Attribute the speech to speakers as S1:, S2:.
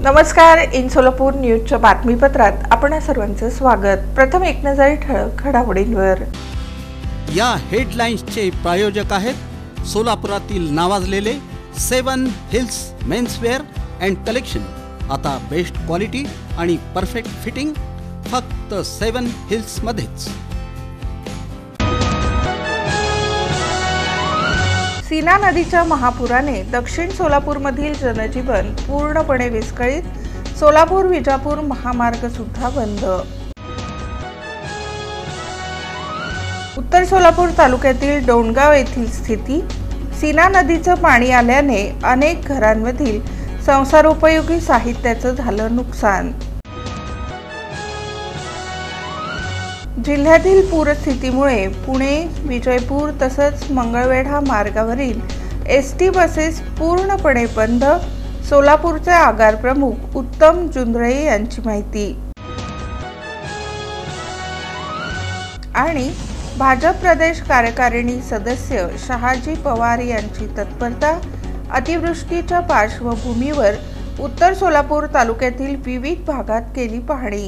S1: नमस्कार. इन सोलापूर न्यूजच्या बातमीपत्रात आपण सर्वांचं स्वागत. प्रथम एक नजर ठळक घडामोडींवर.
S2: या हेडलाईन्सचे प्रायोजक आहेत सोलापुरातील नावाजलेले 7 हिल्स मेन्सवेअर अँड कलेक्शन. आता बेस्ट क्वालिटी आणि परफेक्ट फिटिंग फक्त 7 हिल्स मध्येच.
S1: सीना नदीच्या महापुराने दक्षिण सोलापूरमधील जनजीवन पूर्णपणे विस्कळीत. सोलापूर विजापूर महामार्ग सुद्धा बंद. उत्तर सोलापूर तालुक्यातील डोणगाव येथील स्थिती. सीना नदीचं पाणी आल्याने अनेक घरांमधील संसारोपयोगी साहित्याचं झालं नुकसान. जिल्ह्यातील पूरस्थितीमुळे पुणे विजयपूर तसंच मंगळवेढा मार्गावरील एसटी बसेस पूर्णपणे बंद. सोलापूरचे आगार प्रमुख उत्तम जुंधळे यांची माहिती. आणि भाजप प्रदेश कार्यकारिणी सदस्य शहाजी पवार यांची तत्परता. अतिवृष्टीच्या पार्श्वभूमीवर उत्तर सोलापूर तालुक्यातील विविध भागात केली पाहणी.